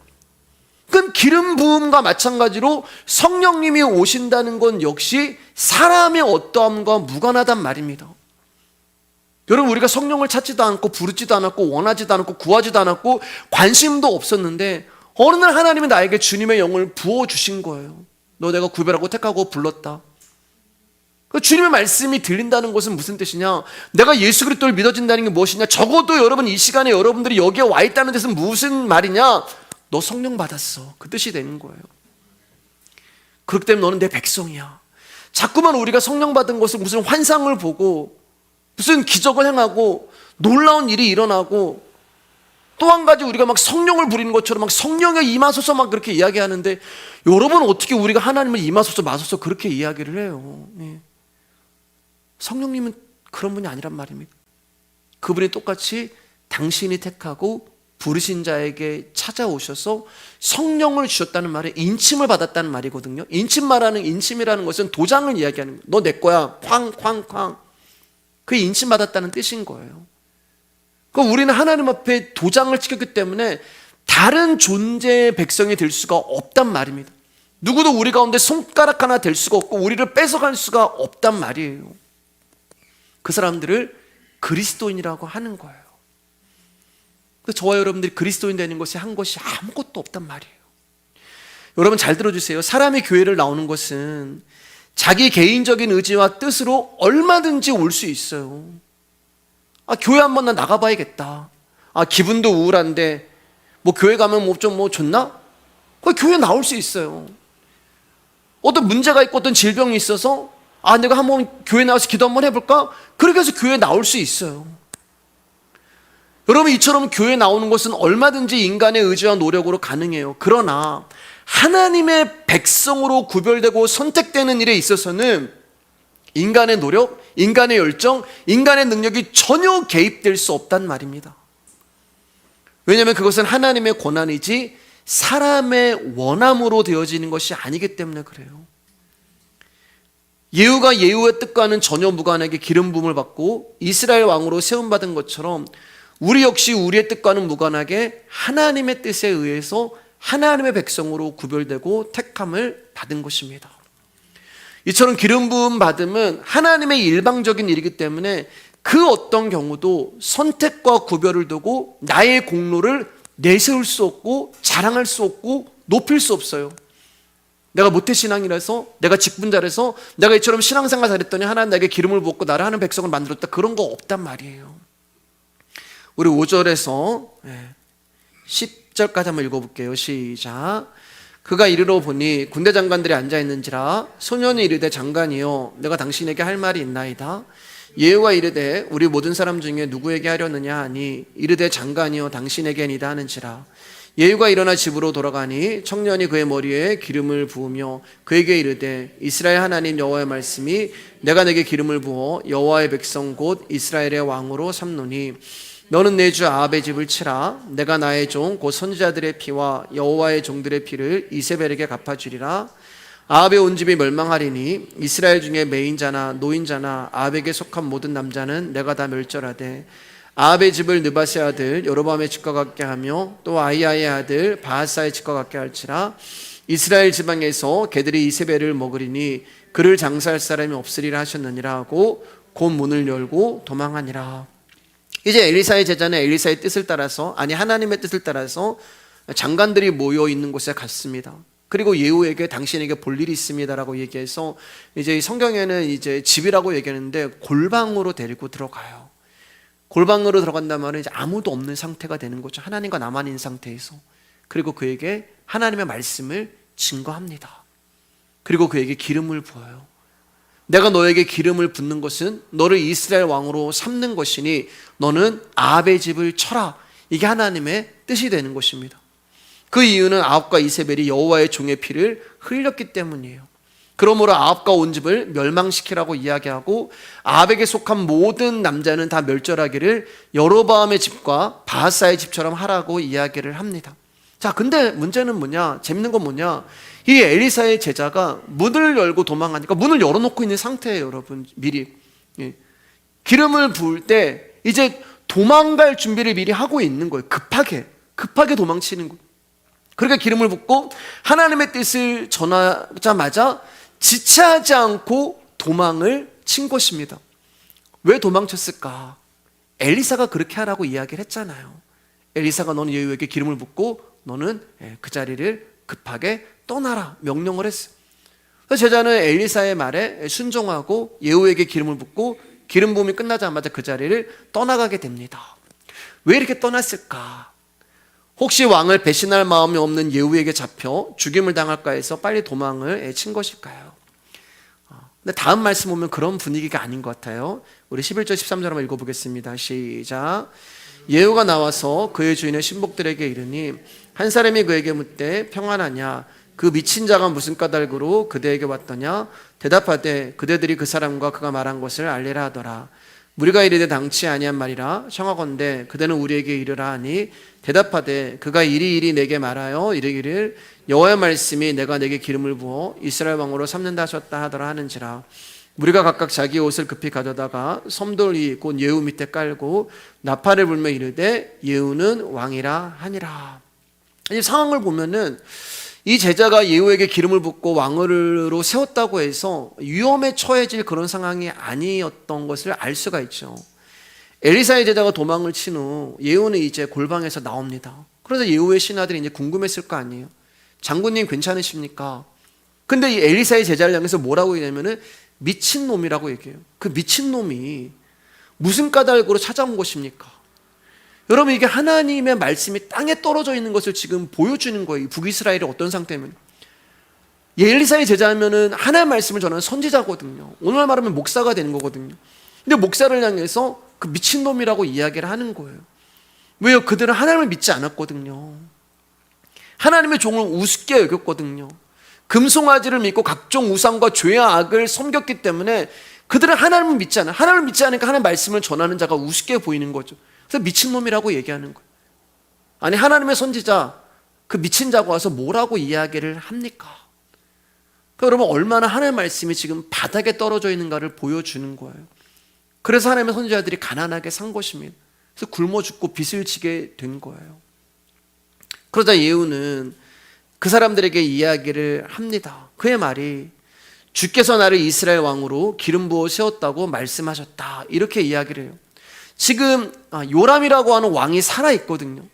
그럼 기름 부음과 마찬가지로 성령님이 오신다는 건 역시 사람의 어떠함과 무관하단 말입니다. 여러분, 우리가 성령을 찾지도 않고 부르지도 않았고 원하지도 않았고 구하지도 않았고 관심도 없었는데 어느 날 하나님이 나에게 주님의 영을 부어주신 거예요. 너 내가 구별하고 택하고 불렀다. 주님의 말씀이 들린다는 것은 무슨 뜻이냐? 내가 예수 그리스도를 믿어진다는 게 무엇이냐? 적어도 여러분 이 시간에 여러분들이 여기에 와 있다는 뜻은 무슨 말이냐? 너 성령 받았어. 그 뜻이 되는 거예요. 그렇기 때문에 너는 내 백성이야. 자꾸만 우리가 성령 받은 것을 무슨 환상을 보고 무슨 기적을 행하고 놀라운 일이 일어나고 또 한 가지 우리가 막 성령을 부리는 것처럼 막 성령에 임하소서 막 그렇게 이야기하는데, 여러분 어떻게 우리가 하나님을 임하소서 마소서 그렇게 이야기를 해요? 성령님은 그런 분이 아니란 말입니다. 그분이 똑같이 당신이 택하고 부르신 자에게 찾아오셔서 성령을 주셨다는 말에 인침을 받았다는 말이거든요. 인침이라는 것은 도장을 이야기하는 거예요. 너 내 거야. 쾅쾅쾅. 그게 인침받았다는 뜻인 거예요. 그럼 우리는 하나님 앞에 도장을 찍혔기 때문에 다른 존재의 백성이 될 수가 없단 말입니다. 누구도 우리 가운데 손가락 하나 될 수가 없고 우리를 뺏어갈 수가 없단 말이에요. 그 사람들을 그리스도인이라고 하는 거예요. 저와 여러분들이 그리스도인 되는 것이 한 것이 아무것도 없단 말이에요. 여러분 잘 들어주세요. 사람이 교회를 나오는 것은 자기 개인적인 의지와 뜻으로 얼마든지 올 수 있어요. 교회 한번 나 나가봐야겠다. 기분도 우울한데 교회 가면 좀 좋나? 교회 나올 수 있어요. 어떤 문제가 있고 어떤 질병이 있어서 내가 한번 교회 나와서 기도 한번 해볼까? 그렇게 해서 교회 나올 수 있어요. 여러분, 이처럼 교회 나오는 것은 얼마든지 인간의 의지와 노력으로 가능해요. 그러나 하나님의 백성으로 구별되고 선택되는 일에 있어서는 인간의 노력, 인간의 열정, 인간의 능력이 전혀 개입될 수 없단 말입니다. 왜냐하면 그것은 하나님의 권한이지 사람의 원함으로 되어지는 것이 아니기 때문에 그래요. 예후가 예후의 뜻과는 전혀 무관하게 기름 부음을 받고 이스라엘 왕으로 세움받은 것처럼 우리 역시 우리의 뜻과는 무관하게 하나님의 뜻에 의해서 하나님의 백성으로 구별되고 택함을 받은 것입니다. 이처럼 기름 부음 받음은 하나님의 일방적인 일이기 때문에 그 어떤 경우도 선택과 구별을 두고 나의 공로를 내세울 수 없고 자랑할 수 없고 높일 수 없어요. 내가 모태신앙이라서, 내가 직분자라서, 내가 이처럼 신앙생활 잘했더니 하나님 나에게 기름을 부었고 나를 하는 백성을 만들었다, 그런 거 없단 말이에요. 우리 5절에서 10절까지 한번 읽어볼게요. 시작. 그가 이르러 보니 군대 장관들이 앉아있는지라 소년이 이르되 장관이여 내가 당신에게 할 말이 있나이다. 예후가 이르되 우리 모든 사람 중에 누구에게 하려느냐 하니 이르되 장관이여 당신에게니이다 하는지라. 예후가 일어나 집으로 돌아가니 청년이 그의 머리에 기름을 부으며 그에게 이르되 이스라엘 하나님 여호와의 말씀이 내가 내게 기름을 부어 여호와의 백성 곧 이스라엘의 왕으로 삼노니 너는 내 주 아합의 집을 치라. 내가 나의 종 곧 선지자들의 피와 여호와의 종들의 피를 이세벨에게 갚아주리라. 아합의 온 집이 멸망하리니 이스라엘 중에 매인자나 노인자나 아합에게 속한 모든 남자는 내가 다 멸절하되 아합의 집을 느바스의 아들 여로보암의 집과 같게 하며 또 아히야의 아들 바하사의 집과 같게 할지라. 이스라엘 지방에서 개들이 이세벨을 먹으리니 그를 장사할 사람이 없으리라 하셨느니라 하고 곧 문을 열고 도망하니라. 이제 엘리사의 제자는 엘리사의 뜻을 따라서, 하나님의 뜻을 따라서 장관들이 모여 있는 곳에 갔습니다. 그리고 예후에게 당신에게 볼 일이 있습니다라고 얘기해서 이제 성경에는 이제 집이라고 얘기하는데 골방으로 데리고 들어가요. 골방으로 들어간다면 말은 이제 아무도 없는 상태가 되는 거죠. 하나님과 나만 있는 상태에서. 그리고 그에게 하나님의 말씀을 증거합니다. 그리고 그에게 기름을 부어요. 내가 너에게 기름을 붓는 것은 너를 이스라엘 왕으로 삼는 것이니 너는 아합의 집을 쳐라. 이게 하나님의 뜻이 되는 것입니다. 그 이유는 아합과 이세벨이 여호와의 종의 피를 흘렸기 때문이에요. 그러므로 아합과 온 집을 멸망시키라고 이야기하고 아합에게 속한 모든 남자는 다 멸절하기를 여로보암의 집과 바하사의 집처럼 하라고 이야기를 합니다. 자, 근데 문제는 뭐냐? 재밌는 건 뭐냐? 이 엘리사의 제자가 문을 열고 도망가니까 문을 열어놓고 있는 상태예요, 여러분. 미리 기름을 부을 때 이제 도망갈 준비를 미리 하고 있는 거예요. 급하게 도망치는 거예요. 그러니까 기름을 붓고 하나님의 뜻을 전하자마자 지체하지 않고 도망을 친 것입니다. 왜 도망쳤을까? 엘리사가 그렇게 하라고 이야기를 했잖아요. 엘리사가 너는 예후에게 기름을 붓고 너는 그 자리를 급하게 떠나라 명령을 했어요. 그래서 제자는 엘리사의 말에 순종하고 예후에게 기름을 붓고 기름 부음이 끝나자마자 그 자리를 떠나가게 됩니다. 왜 이렇게 떠났을까? 혹시 왕을 배신할 마음이 없는 예후에게 잡혀 죽임을 당할까 해서 빨리 도망을 친 것일까요? 근데 다음 말씀 보면 그런 분위기가 아닌 것 같아요. 우리 11절 13절 한번 읽어보겠습니다. 시작. 예후가 나와서 그의 주인의 신복들에게 이르니 한 사람이 그에게 묻되 평안하냐? 그 미친 자가 무슨 까닭으로 그대에게 왔더냐? 대답하되 그대들이 그 사람과 그가 말한 것을 알리라 하더라. 우리가 이르되 당치 아니한 말이라 청하건대 그대는 우리에게 이르라 하니 대답하되 그가 이리 내게 말하여 이르기를 여호와의 말씀이 내가 내게 기름을 부어 이스라엘 왕으로 삼는다 하셨다 하더라 하는지라. 무리가 각각 자기 옷을 급히 가져다가 섬돌이 곧 예후 밑에 깔고 나팔을 불며 이르되 예후는 왕이라 하니라. 이 상황을 보면은 이 제자가 예후에게 기름을 붓고 왕으로 세웠다고 해서 위험에 처해질 그런 상황이 아니었던 것을 알 수가 있죠. 엘리사의 제자가 도망을 친 후 예후는 이제 골방에서 나옵니다. 그래서 예후의 신하들이 이제 궁금했을 거 아니에요. 장군님 괜찮으십니까? 근데 이 엘리사의 제자를 향해서 뭐라고 얘기하면은 미친놈이라고 얘기해요. 그 미친놈이 무슨 까닭으로 찾아온 것입니까? 여러분, 이게 하나님의 말씀이 땅에 떨어져 있는 것을 지금 보여주는 거예요. 북이스라엘이 어떤 상태면. 엘리사의 제자면은 하나님의 말씀을 전하는 선지자거든요. 오늘날 말하면 목사가 되는 거거든요. 근데 목사를 향해서 그 미친놈이라고 이야기를 하는 거예요. 왜요? 그들은 하나님을 믿지 않았거든요. 하나님의 종을 우습게 여겼거든요. 금송아지를 믿고 각종 우상과 죄와 악을 섬겼기 때문에 그들은 하나님을 믿지 않아요. 하나님을 믿지 않으니까 하나님의 말씀을 전하는 자가 우습게 보이는 거죠. 그래서 미친놈이라고 얘기하는 거예요. 아니, 하나님의 선지자 그 미친 자가 와서 뭐라고 이야기를 합니까? 그러니까 여러분, 얼마나 하나님의 말씀이 지금 바닥에 떨어져 있는가를 보여주는 거예요. 그래서 하나님의 선지자들이 가난하게 산 것입니다. 그래서 굶어 죽고 빚을 지게 된 거예요. 그러자 예후는 그 사람들에게 이야기를 합니다. 그의 말이 주께서 나를 이스라엘 왕으로 기름 부어 세웠다고 말씀하셨다, 이렇게 이야기를 해요. 지금 요람이라고 하는 왕이 살아있거든요.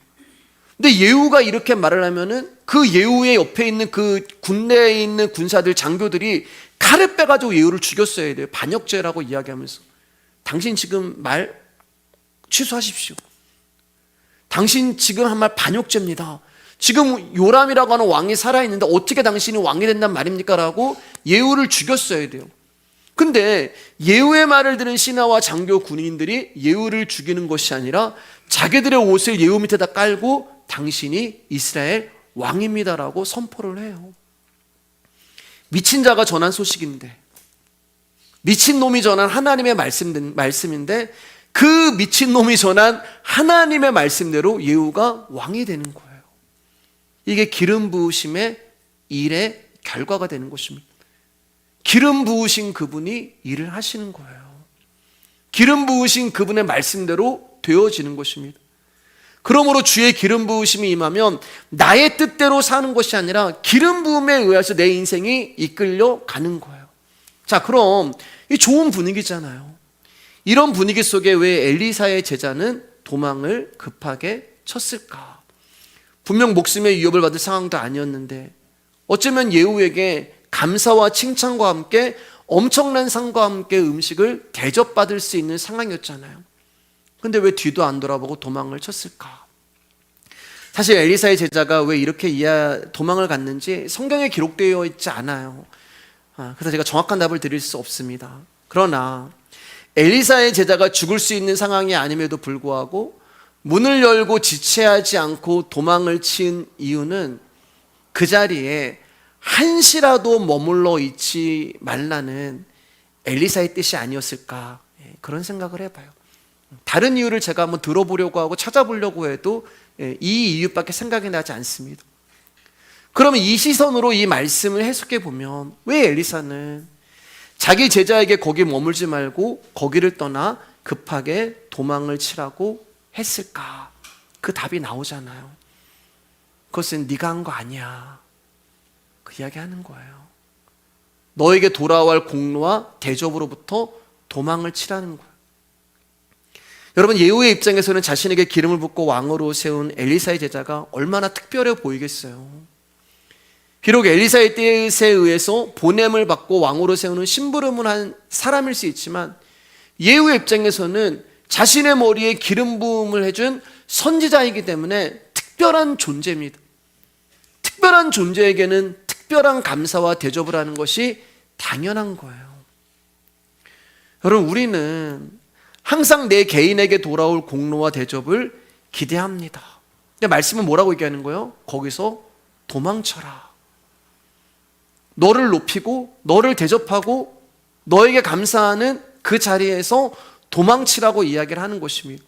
근데 예후가 이렇게 말을 하면은 그 예후의 옆에 있는 그 군대에 있는 군사들, 장교들이 칼을 빼가지고 예후를 죽였어야 돼요. 반역죄라고 이야기하면서. 당신 지금 말 취소하십시오. 당신 지금 한 말 반역죄입니다. 지금 요람이라고 하는 왕이 살아있는데 어떻게 당신이 왕이 된단 말입니까? 라고 예후를 죽였어야 돼요. 근데 예후의 말을 들은 신하와 장교 군인들이 예후를 죽이는 것이 아니라 자기들의 옷을 예후 밑에다 깔고 당신이 이스라엘 왕입니다라고 선포를 해요. 미친 자가 전한 소식인데, 미친 놈이 전한 하나님의 말씀인데, 그 미친 놈이 전한 하나님의 말씀대로 예후가 왕이 되는 거예요. 이게 기름 부으심의 일의 결과가 되는 것입니다. 기름 부으신 그분이 일을 하시는 거예요. 기름 부으신 그분의 말씀대로 되어지는 것입니다. 그러므로 주의 기름 부으심이 임하면 나의 뜻대로 사는 것이 아니라 기름 부음에 의해서 내 인생이 이끌려 가는 거예요. 자, 그럼 이 좋은 분위기잖아요. 이런 분위기 속에 왜 엘리사의 제자는 도망을 급하게 쳤을까? 분명 목숨의 위협을 받을 상황도 아니었는데 어쩌면 예후에게 감사와 칭찬과 함께 엄청난 상과 함께 음식을 대접받을 수 있는 상황이었잖아요. 근데 왜 뒤도 안 돌아보고 도망을 쳤을까? 사실 엘리사의 제자가 왜 이렇게 도망을 갔는지 성경에 기록되어 있지 않아요. 그래서 제가 정확한 답을 드릴 수 없습니다. 그러나 엘리사의 제자가 죽을 수 있는 상황이 아님에도 불구하고 문을 열고 지체하지 않고 도망을 친 이유는 그 자리에 한시라도 머물러 있지 말라는 엘리사의 뜻이 아니었을까, 그런 생각을 해봐요. 다른 이유를 제가 한번 들어보려고 하고 찾아보려고 해도 이 이유밖에 생각이 나지 않습니다. 그러면 이 시선으로 이 말씀을 해석해 보면 왜 엘리사는 자기 제자에게 거기 머물지 말고 거기를 떠나 급하게 도망을 치라고 했을까? 그 답이 나오잖아요. 그것은 네가 한 거 아니야, 그 이야기 하는 거예요. 너에게 돌아올 공로와 대접으로부터 도망을 치라는 거예요. 여러분, 예후의 입장에서는 자신에게 기름을 붓고 왕으로 세운 엘리사의 제자가 얼마나 특별해 보이겠어요. 비록 엘리사의 뜻에 의해서 보냄을 받고 왕으로 세우는 심부름을 한 사람일 수 있지만 예후의 입장에서는 자신의 머리에 기름 부음을 해준 선지자이기 때문에 특별한 존재입니다. 특별한 존재에게는 특별한 감사와 대접을 하는 것이 당연한 거예요. 여러분, 우리는 항상 내 개인에게 돌아올 공로와 대접을 기대합니다. 근데 말씀은 뭐라고 얘기하는 거예요? 거기서 도망쳐라. 너를 높이고 너를 대접하고 너에게 감사하는 그 자리에서 도망치라고 이야기를 하는 것입니다.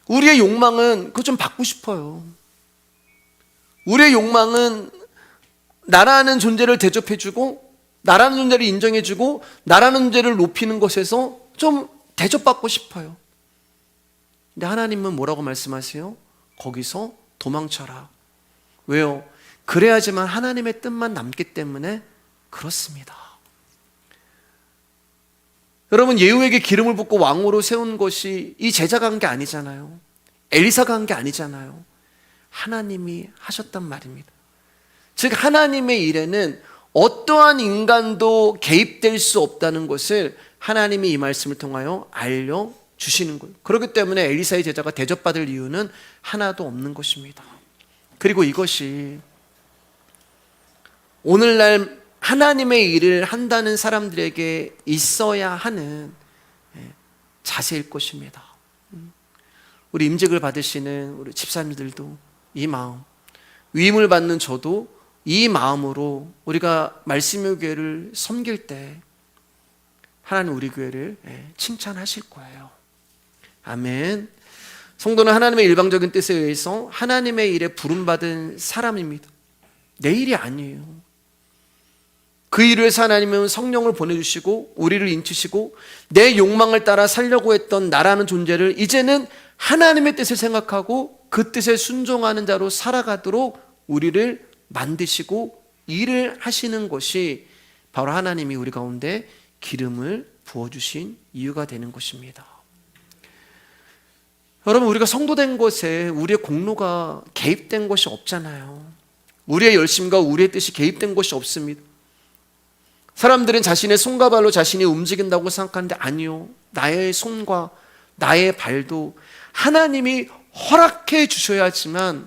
우리의 욕망은 그거 좀 받고 싶어요. 우리의 욕망은 나라는 존재를 대접해주고 나라는 존재를 인정해주고 나라는 존재를 높이는 것에서 좀 대접받고 싶어요. 근데 하나님은 뭐라고 말씀하세요? 거기서 도망쳐라. 왜요? 그래야지만 하나님의 뜻만 남기 때문에 그렇습니다. 여러분, 예후에게 기름을 붓고 왕으로 세운 것이 이 제자가 한 게 아니잖아요. 엘리사가 한 게 아니잖아요. 하나님이 하셨단 말입니다. 즉 하나님의 일에는 어떠한 인간도 개입될 수 없다는 것을 하나님이 이 말씀을 통하여 알려주시는 거예요. 그렇기 때문에 엘리사의 제자가 대접받을 이유는 하나도 없는 것입니다. 그리고 이것이 오늘날 하나님의 일을 한다는 사람들에게 있어야 하는 자세일 것입니다. 우리 임직을 받으시는 우리 집사님들도 이 마음, 위임을 받는 저도 이 마음으로 우리가 말씀의 교회를 섬길 때 하나님 우리 교회를 칭찬하실 거예요. 아멘. 성도는 하나님의 일방적인 뜻에 의해서 하나님의 일에 부름받은 사람입니다. 내 일이 아니에요. 그 일을 위해서 하나님은 성령을 보내주시고 우리를 인치시고 내 욕망을 따라 살려고 했던 나라는 존재를 이제는 하나님의 뜻을 생각하고 그 뜻에 순종하는 자로 살아가도록 우리를 만드시고 일을 하시는 것이 바로 하나님이 우리 가운데 기름을 부어주신 이유가 되는 것입니다. 여러분, 우리가 성도된 것에 우리의 공로가 개입된 것이 없잖아요. 우리의 열심과 우리의 뜻이 개입된 것이 없습니다. 사람들은 자신의 손과 발로 자신이 움직인다고 생각하는데 아니요. 나의 손과 나의 발도 하나님이 허락해 주셔야지만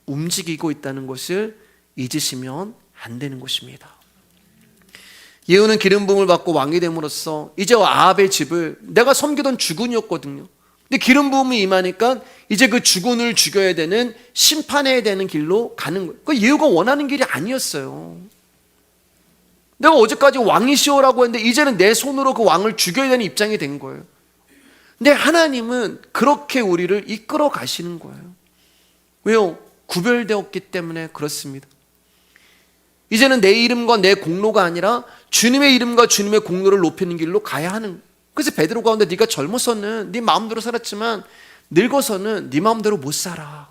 움직이고 있다는 것을 잊으시면 안 되는 것입니다. 예후는 기름 부음을 받고 왕이 됨으로써 이제 아합의 집을, 내가 섬기던 주군이었거든요. 근데 기름 부음이 임하니까 이제 그 주군을 죽여야 되는, 심판해야 되는 길로 가는 거예요. 그 예후가 원하는 길이 아니었어요. 내가 어제까지 왕이시오라고 했는데 이제는 내 손으로 그 왕을 죽여야 되는 입장이 된 거예요. 근데 하나님은 그렇게 우리를 이끌어 가시는 거예요. 왜요? 구별되었기 때문에 그렇습니다. 이제는 내 이름과 내 공로가 아니라 주님의 이름과 주님의 공로를 높이는 길로 가야 하는 거예요. 그래서 베드로 가운데 네가 젊어서는 네 마음대로 살았지만 늙어서는 네 마음대로 못 살아.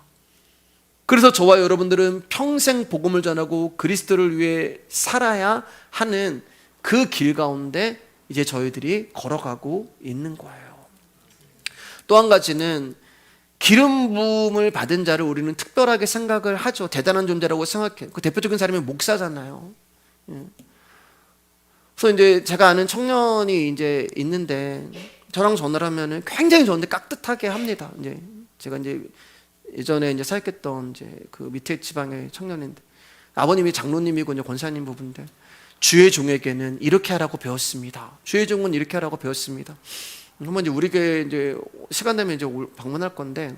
그래서 저와 여러분들은 평생 복음을 전하고 그리스도를 위해 살아야 하는 그 길 가운데 이제 저희들이 걸어가고 있는 거예요. 또 한 가지는 기름 부음을 받은 자를 우리는 특별하게 생각을 하죠. 대단한 존재라고 생각해요. 그 대표적인 사람이 목사잖아요. 그래서 이제 제가 아는 청년이 이제 있는데 저랑 전화를 하면은 굉장히 저한테 깍듯하게 합니다. 이제 제가 이제 예전에 이제 사역했던 이제 그 밑에 지방의 청년인데 아버님이 장로님이고 이제 권사님 부부인데 주의 종에게는 이렇게 하라고 배웠습니다. 주의 종은 이렇게 하라고 배웠습니다. 한번 이제 우리 교회 이제 시간 되면 이제 방문할 건데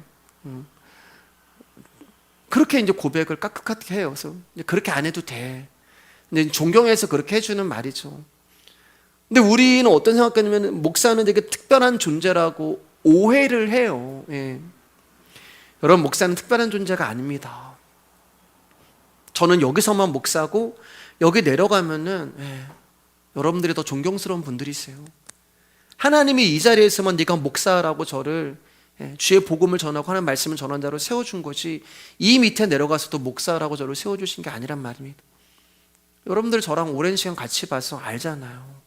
그렇게 이제 고백을 깍깍하게 해요. 그래서 그렇게 안 해도 돼. 근데 존경해서 그렇게 해주는 말이죠. 근데 우리는 어떤 생각하냐면 목사는 되게 특별한 존재라고 오해를 해요. 예. 여러분, 목사는 특별한 존재가 아닙니다. 저는 여기서만 목사고 여기 내려가면은 여러분들이 더 존경스러운 분들이세요. 하나님이 이 자리에서만 네가 목사라고 저를 주의 복음을 전하고 하나님 말씀을 전한 자로 세워준 거지 이 밑에 내려가서도 목사라고 저를 세워주신 게 아니란 말입니다. 여러분들 저랑 오랜 시간 같이 봐서 알잖아요.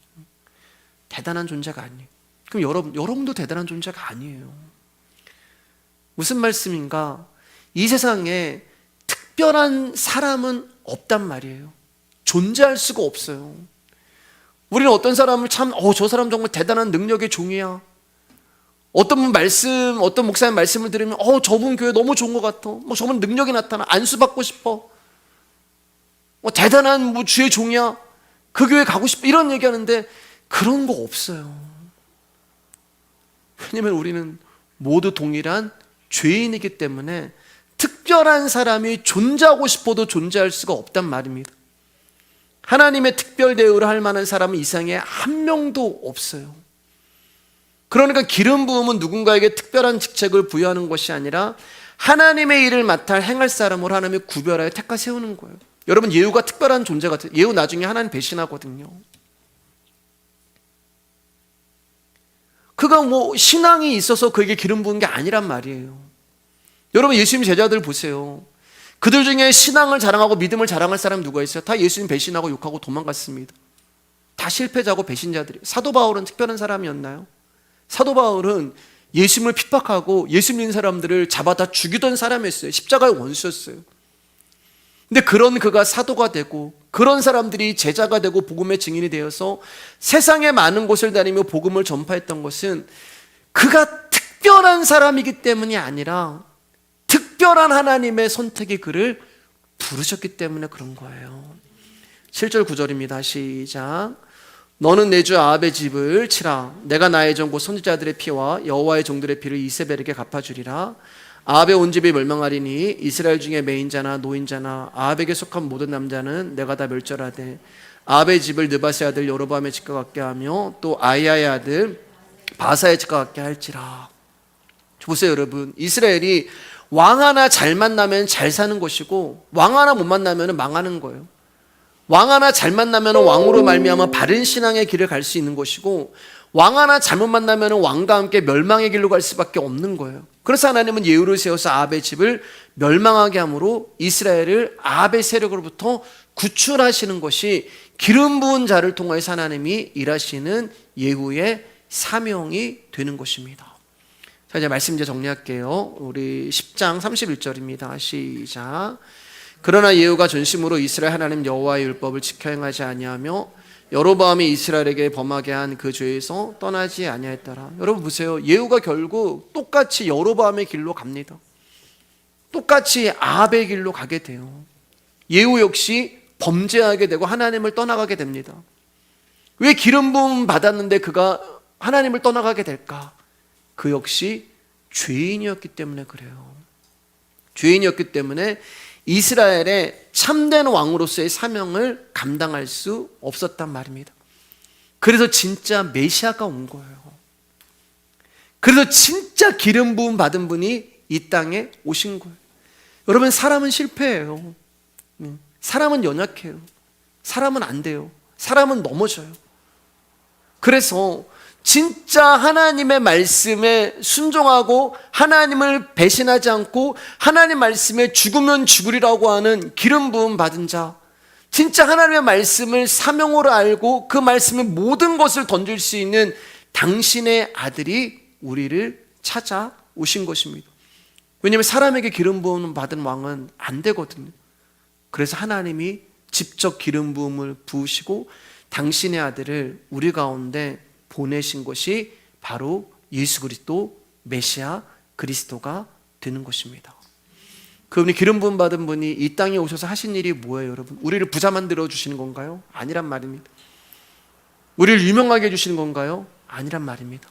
대단한 존재가 아니에요. 그럼 여러분도 대단한 존재가 아니에요. 무슨 말씀인가? 이 세상에 특별한 사람은 없단 말이에요. 존재할 수가 없어요. 우리는 어떤 사람을 참, 저 사람 정말 대단한 능력의 종이야. 어떤 목사님 말씀을 들으면, 저분 교회 너무 좋은 것 같아. 저분 능력이 나타나. 안수받고 싶어. 대단한 주의 종이야. 그 교회 가고 싶어. 이런 얘기 하는데, 그런 거 없어요. 왜냐면 우리는 모두 동일한 죄인이기 때문에 특별한 사람이 존재하고 싶어도 존재할 수가 없단 말입니다. 하나님의 특별 대우를 할 만한 사람은 이 세상에 한 명도 없어요. 그러니까 기름 부음은 누군가에게 특별한 직책을 부여하는 것이 아니라 하나님의 일을 맡아 행할 사람으로 하나님이 구별하여 택하 세우는 거예요. 여러분, 예후가 특별한 존재 같아요. 예후 나중에 하나님 배신하거든요. 그가 뭐 신앙이 있어서 그에게 기름 부은 게 아니란 말이에요. 여러분, 예수님 제자들 보세요. 그들 중에 신앙을 자랑하고 믿음을 자랑할 사람 누가 있어요? 다 예수님 배신하고 욕하고 도망갔습니다. 다 실패자고 배신자들이에요. 사도 바울은 특별한 사람이었나요? 사도 바울은 예수님을 핍박하고 예수 믿는 사람들을 잡아다 죽이던 사람이었어요. 십자가의 원수였어요. 근데 그런 그가 사도가 되고 그런 사람들이 제자가 되고 복음의 증인이 되어서 세상의 많은 곳을 다니며 복음을 전파했던 것은 그가 특별한 사람이기 때문이 아니라 특별한 하나님의 선택이 그를 부르셨기 때문에 그런 거예요. 7절 9절입니다. 시작. 너는 내 주 아합의 집을 치라. 내가 나의 종 곧 선지자들의 피와 여호와의 종들의 피를 이세벨에게 갚아주리라. 아합의 온 집이 멸망하리니 이스라엘 중에 매인자나 노인자나 아합에게 속한 모든 남자는 내가 다 멸절하되 아합의 집을 느바스의 아들 여로보암의 집과 같게 하며 또 아이야의 아들 바사의 집과 같게 할지라. 보세요 여러분, 이스라엘이 왕 하나 잘 만나면 잘 사는 것이고 왕 하나 못 만나면 망하는 거예요. 왕 하나 잘 만나면 왕으로 말미암아 바른 신앙의 길을 갈 수 있는 것이고 왕 하나 잘못 만나면 왕과 함께 멸망의 길로 갈 수밖에 없는 거예요. 그래서 하나님은 예후를 세워서 아합의 집을 멸망하게 함으로 이스라엘을 아합의 세력으로부터 구출하시는 것이 기름 부은 자를 통해서 하나님이 일하시는 예후의 사명이 되는 것입니다. 자, 이제 말씀 이제 정리할게요. 우리 10장 31절입니다. 시작. 그러나 예후가 전심으로 이스라엘 하나님 여호와의 율법을 지켜 행하지 아니하며 여로보암이 이스라엘에게 범하게 한 그 죄에서 떠나지 아니하였더라. 여러분 보세요. 예후가 결국 똑같이 여로보암의 길로 갑니다. 똑같이 아합의 길로 가게 돼요. 예후 역시 범죄하게 되고 하나님을 떠나가게 됩니다. 왜 기름 부음 받았는데 그가 하나님을 떠나가게 될까? 그 역시 죄인이었기 때문에 그래요. 죄인이었기 때문에 이스라엘의 참된 왕으로서의 사명을 감당할 수 없었단 말입니다. 그래서 진짜 메시아가 온 거예요. 그래서 진짜 기름 부음 받은 분이 이 땅에 오신 거예요. 여러분, 사람은 실패해요. 사람은 연약해요. 사람은 안 돼요. 사람은 넘어져요. 그래서 진짜 하나님의 말씀에 순종하고 하나님을 배신하지 않고 하나님 말씀에 죽으면 죽으리라고 하는 기름 부음 받은 자, 진짜 하나님의 말씀을 사명으로 알고 그 말씀에 모든 것을 던질 수 있는 당신의 아들이 우리를 찾아오신 것입니다. 왜냐하면 사람에게 기름 부음 받은 왕은 안 되거든요. 그래서 하나님이 직접 기름 부음을 부으시고 당신의 아들을 우리 가운데 보내신 것이 바로 예수 그리스도 메시아 그리스도가 되는 것입니다. 그분이 기름 부음 받은 분이 이 땅에 오셔서 하신 일이 뭐예요, 여러분? 우리를 부자 만들어 주시는 건가요? 아니란 말입니다. 우리를 유명하게 해주시는 건가요? 아니란 말입니다.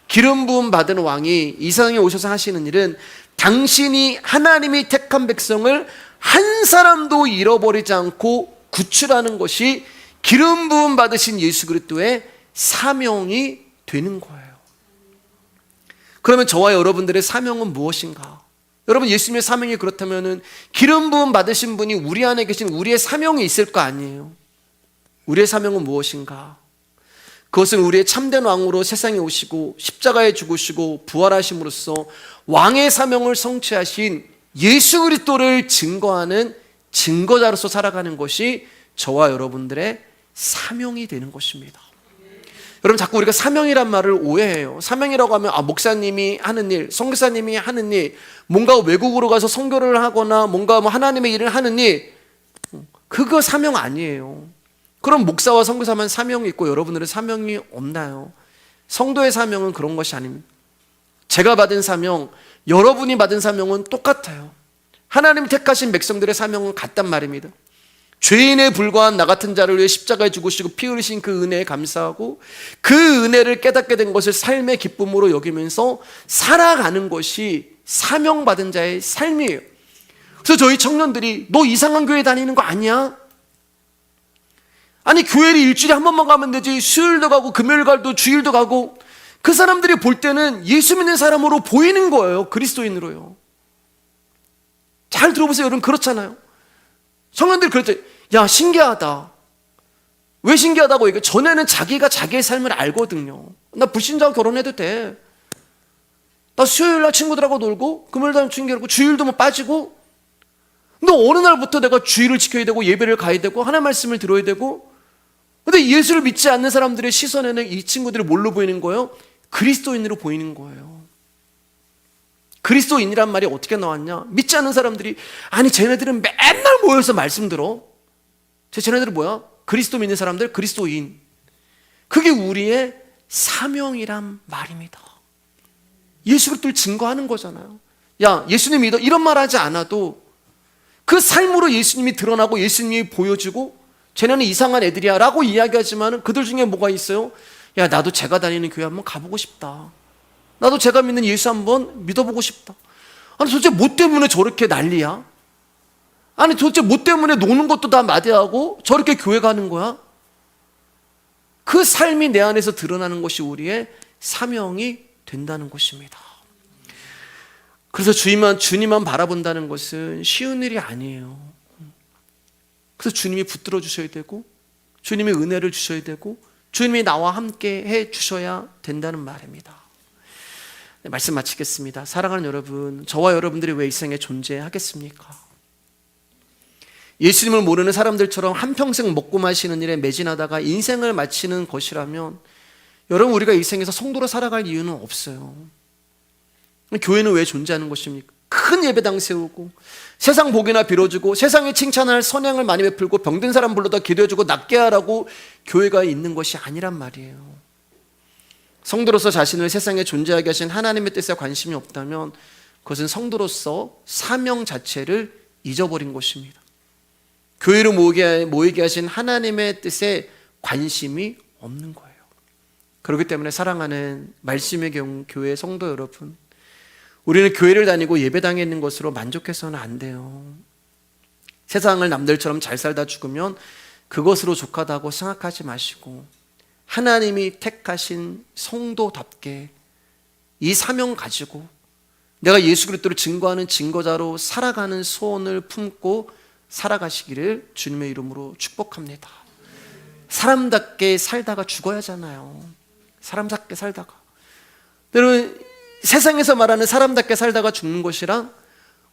기름 부음 받은 왕이 이 세상에 오셔서 하시는 일은 당신이 하나님이 택한 백성을 한 사람도 잃어버리지 않고 구출하는 것이 기름 부음 받으신 예수 그리스도의 사명이 되는 거예요. 그러면 저와 여러분들의 사명은 무엇인가? 여러분, 예수님의 사명이 그렇다면 기름 부음 받으신 분이 우리 안에 계신 우리의 사명이 있을 거 아니에요. 우리의 사명은 무엇인가? 그것은 우리의 참된 왕으로 세상에 오시고 십자가에 죽으시고 부활하심으로써 왕의 사명을 성취하신 예수 그리스도를 증거하는 증거자로서 살아가는 것이 저와 여러분들의 사명이 되는 것입니다. 여러분, 자꾸 우리가 사명이란 말을 오해해요. 사명이라고 하면 목사님이 하는 일, 선교사님이 하는 일, 뭔가 외국으로 가서 선교를 하거나 뭔가 하나님의 일을 하는 일, 그거 사명 아니에요. 그럼 목사와 선교사만 사명이 있고 여러분들은 사명이 없나요? 성도의 사명은 그런 것이 아닙니다. 제가 받은 사명, 여러분이 받은 사명은 똑같아요. 하나님 택하신 백성들의 사명은 같단 말입니다. 죄인에 불과한 나 같은 자를 위해 십자가에 죽으시고 피 흘리신 그 은혜에 감사하고 그 은혜를 깨닫게 된 것을 삶의 기쁨으로 여기면서 살아가는 것이 사명받은 자의 삶이에요. 그래서 저희 청년들이 너 이상한 교회 다니는 거 아니야? 아니, 교회를 일주일에 한 번만 가면 되지. 수요일도 가고 금요일 가도 주일도 가고. 그 사람들이 볼 때는 예수 믿는 사람으로 보이는 거예요. 그리스도인으로요. 잘 들어보세요. 여러분, 그렇잖아요. 성도들이 그랬더니 야, 신기하다. 왜 신기하다고 얘기해? 전에는 자기가 자기의 삶을 알거든요. 나 불신자와 결혼해도 돼. 나 수요일날 친구들하고 놀고 금요일날 친구들하고 주일도 뭐 빠지고, 근데 어느 날부터 내가 주일을 지켜야 되고 예배를 가야 되고 하나님의 말씀을 들어야 되고, 근데 예수를 믿지 않는 사람들의 시선에는 이 친구들이 뭘로 보이는 거예요? 그리스도인으로 보이는 거예요. 그리스도인이란 말이 어떻게 나왔냐? 믿지 않는 사람들이 아니 쟤네들은 맨날 모여서 말씀 들어. 쟤네들은 뭐야? 그리스도 믿는 사람들, 그리스도인. 그게 우리의 사명이란 말입니다. 예수 그리스도를 증거하는 거잖아요. 야, 예수님 믿어. 이런 말 하지 않아도 그 삶으로 예수님이 드러나고 예수님이 보여지고 쟤네는 이상한 애들이야 라고 이야기하지만 그들 중에 뭐가 있어요? 야, 나도 제가 다니는 교회 한번 가보고 싶다. 나도 제가 믿는 예수 한번 믿어보고 싶다. 아니 도대체 뭐 때문에 저렇게 난리야? 아니 도대체 뭐 때문에 노는 것도 다 마대하고 저렇게 교회 가는 거야? 그 삶이 내 안에서 드러나는 것이 우리의 사명이 된다는 것입니다. 그래서 주님만 바라본다는 것은 쉬운 일이 아니에요. 그래서 주님이 붙들어 주셔야 되고 주님이 은혜를 주셔야 되고 주님이 나와 함께 해 주셔야 된다는 말입니다. 네, 말씀 마치겠습니다. 사랑하는 여러분, 저와 여러분들이 왜 이 세상에 존재하겠습니까? 예수님을 모르는 사람들처럼 한평생 먹고 마시는 일에 매진하다가 인생을 마치는 것이라면 여러분, 우리가 이 생에서 성도로 살아갈 이유는 없어요. 교회는 왜 존재하는 것입니까? 큰 예배당 세우고 세상 복이나 빌어주고 세상에 칭찬할 선행을 많이 베풀고 병든 사람 불러다 기도해주고 낫게 하라고 교회가 있는 것이 아니란 말이에요. 성도로서 자신을 세상에 존재하게 하신 하나님의 뜻에 관심이 없다면 그것은 성도로서 사명 자체를 잊어버린 것입니다. 교회로 모이게 하신 하나님의 뜻에 관심이 없는 거예요. 그렇기 때문에 사랑하는 말씀의 교회 성도 여러분, 우리는 교회를 다니고 예배당에 있는 것으로 만족해서는 안 돼요. 세상을 남들처럼 잘 살다 죽으면 그것으로 족하다고 생각하지 마시고 하나님이 택하신 성도답게 이 사명 가지고 내가 예수 그리스도를 증거하는 증거자로 살아가는 소원을 품고 살아가시기를 주님의 이름으로 축복합니다. 사람답게 살다가 죽어야 하잖아요. 사람답게 살다가. 여러분, 세상에서 말하는 사람답게 살다가 죽는 것이랑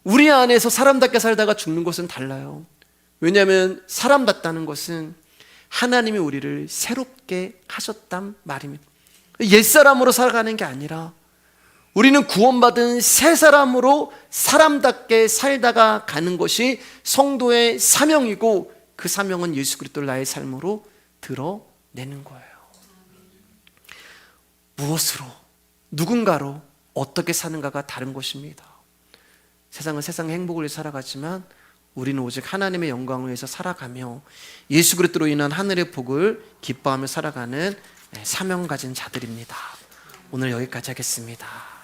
우리 안에서 사람답게 살다가 죽는 것은 달라요. 왜냐하면 사람답다는 것은 하나님이 우리를 새롭게 하셨단 말입니다. 옛사람으로 살아가는 게 아니라 우리는 구원받은 새 사람으로 사람답게 살다가 가는 것이 성도의 사명이고 그 사명은 예수 그리스도를 나의 삶으로 드러내는 거예요. 무엇으로, 누군가로 어떻게 사는가가 다른 것입니다. 세상은 세상의 행복을 위해 살아가지만 우리는 오직 하나님의 영광을 위해서 살아가며 예수 그리스도로 인한 하늘의 복을 기뻐하며 살아가는 사명 가진 자들입니다. 오늘 여기까지 하겠습니다.